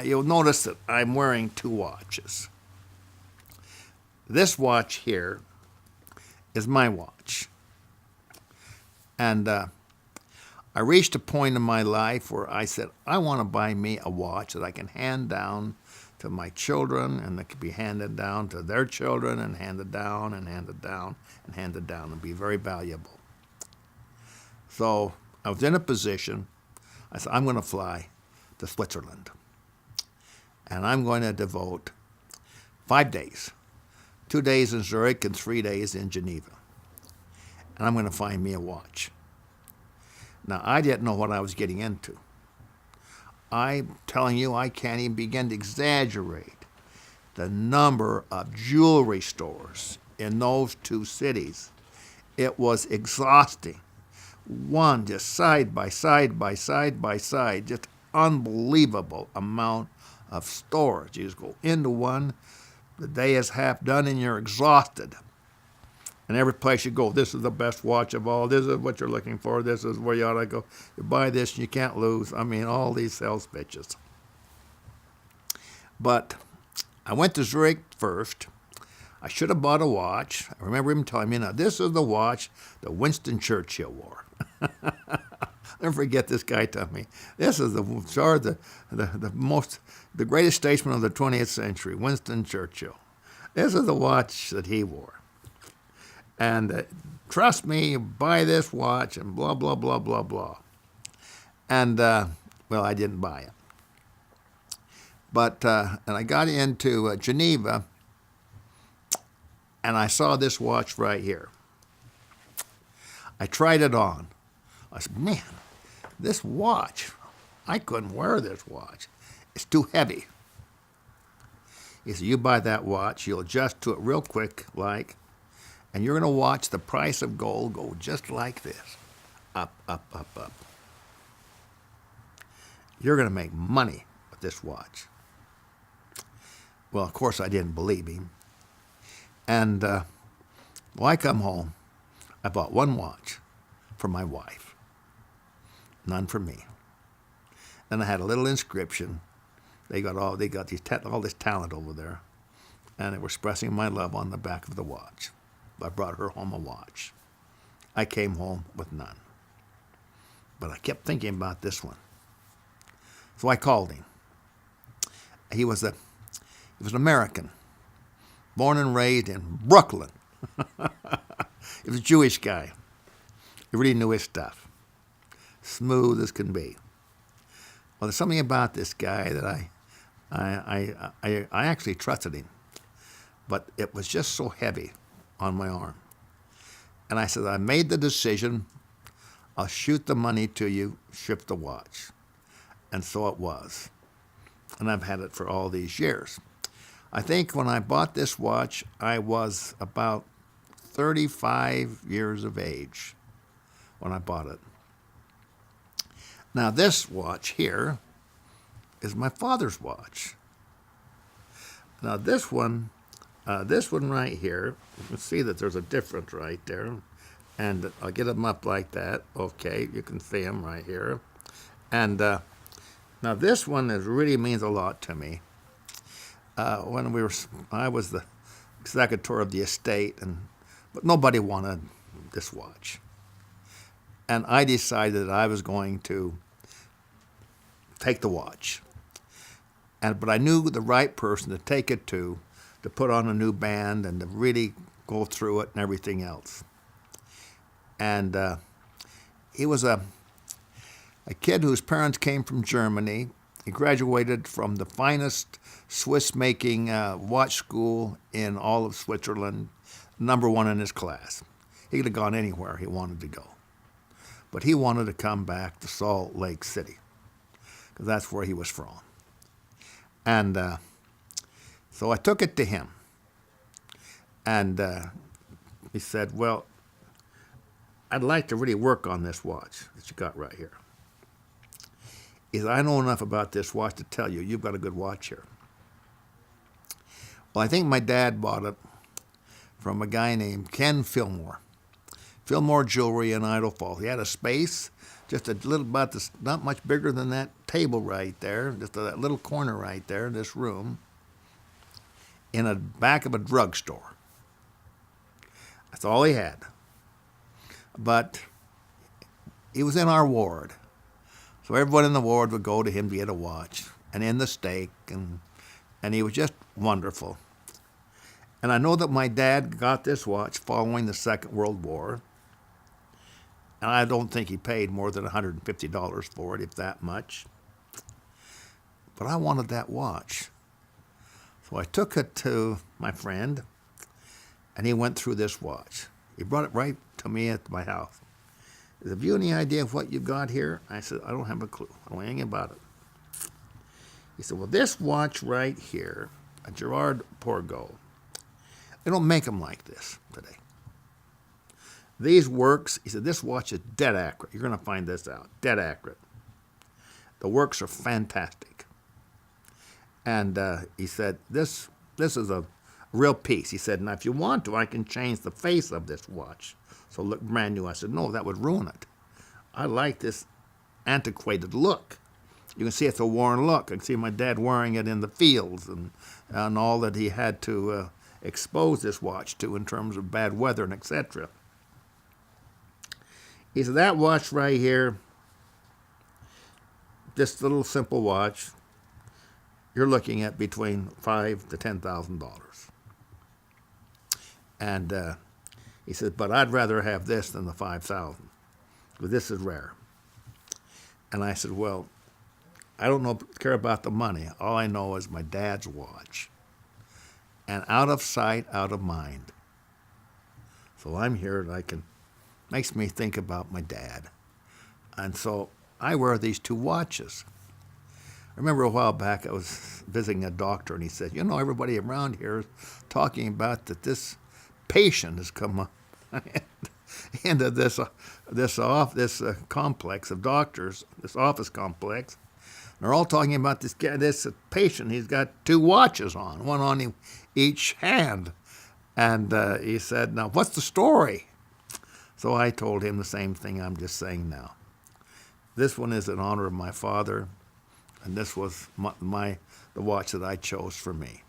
you'll notice that I'm wearing two watches. This watch here is my watch. And I reached a point in my life where I said, I want to buy me a watch that I can hand down to my children, and that can be handed down to their children, and handed down, and handed down, and handed down, and be very valuable. So I was in a position, I said, I'm going to fly to Switzerland. And I'm going to devote 5 days, 2 days in Zurich and 3 days in Geneva. And I'm going to find me a watch. Now, I didn't know what I was getting into. I'm telling you, I can't even begin to exaggerate the number of jewelry stores in those two cities. It was exhausting. One just side by side by side by side, just unbelievable amount of stores. You just go into one, the day is half done and you're exhausted. And every place you go, this is the best watch of all. This is what you're looking for. This is where you ought to go. You buy this and you can't lose. I mean, all these sales pitches. But I went to Zurich first. I should have bought a watch. I remember him telling me, now, this is the watch that Winston Churchill wore. I'll never forget this guy telling me, this is the greatest statesman of the 20th century, Winston Churchill. This is the watch that he wore. And trust me, buy this watch, and blah, blah, blah, blah, blah. And, well, I didn't buy it. But, and I got into Geneva, and I saw this watch right here. I tried it on. I said, man, this watch, I couldn't wear this watch. It's too heavy. He said, you buy that watch, you'll adjust to it real quick, and you're going to watch the price of gold go just like this, up, up, up, up. You're going to make money with this watch. Well, of course, I didn't believe him. And when I come home, I bought one watch for my wife, none for me. Then I had a little inscription. They got all this talent over there, and they were expressing my love on the back of the watch. I brought her home a watch. I came home with none. But I kept thinking about this one. So I called him. He was an American, born and raised in Brooklyn. He was a Jewish guy. He really knew his stuff. Smooth as can be. Well, there's something about this guy that I actually trusted him. But it was just so heavy on my arm. And I said, I made the decision. I'll shoot the money to you, ship the watch. And so it was. And I've had it for all these years. I think when I bought this watch, I was about 35 years of age when I bought it. Now this watch here is my father's watch. Now this one right here, you can see that there's a difference right there. And I'll get them up like that. Okay, you can see them right here. And now this one really means a lot to me. I was the executor of the estate, but nobody wanted this watch. And I decided that I was going to take the watch. But I knew the right person to take it to put on a new band and to really go through it and everything else. And he was a kid whose parents came from Germany. He graduated from the finest Swiss-making watch school in all of Switzerland, #1 in his class. He could have gone anywhere he wanted to go. But he wanted to come back to Salt Lake City, because that's where he was from. And so I took it to him. And he said, well, I'd like to really work on this watch that you got right here. He said, I know enough about this watch to tell you, you've got a good watch here. Well, I think my dad bought it from a guy named Ken Fillmore. Fillmore Jewelry in Idle Falls. He had a space just a little, about this, not much bigger than that table right there, just that little corner right there in this room, in the back of a drugstore. That's all he had. But he was in our ward. So everyone in the ward would go to him to get a watch, and in the steak, and he was just wonderful. And I know that my dad got this watch following the Second World War, and I don't think he paid more than $150 for it, if that much. But I wanted that watch. So I took it to my friend, and he went through this watch. He brought it right to me at my house. He said, have you any idea of what you got here? I said, I don't have a clue. I don't know anything about it. He said, well, this watch right here, a Gerard Porgo, they don't make them like this today. These works, he said, this watch is dead accurate. You're going to find this out. Dead accurate. The works are fantastic. And he said, this is a real piece. He said, now if you want to, I can change the face of this watch so it'll look brand new. I said, no, that would ruin it. I like this antiquated look. You can see it's a worn look. I can see my dad wearing it in the fields and all that he had to expose this watch to in terms of bad weather and etc. He said, that watch right here, this little simple watch, you're looking at between $5,000 to $10,000. And he said, but I'd rather have this than the $5,000, but this is rare. And I said, well, I don't care about the money. All I know is my dad's watch. And out of sight, out of mind. So I'm here and makes me think about my dad. And so I wear these two watches. I remember a while back I was visiting a doctor and he said, you know, everybody around here is talking about that this patient has come into this complex of doctors, this office complex. They're all talking about this guy, this patient. He's got two watches on, one on each hand. And he said, now, what's the story? So I told him the same thing I'm just saying now. This one is in honor of my father, and this was the watch that I chose for me.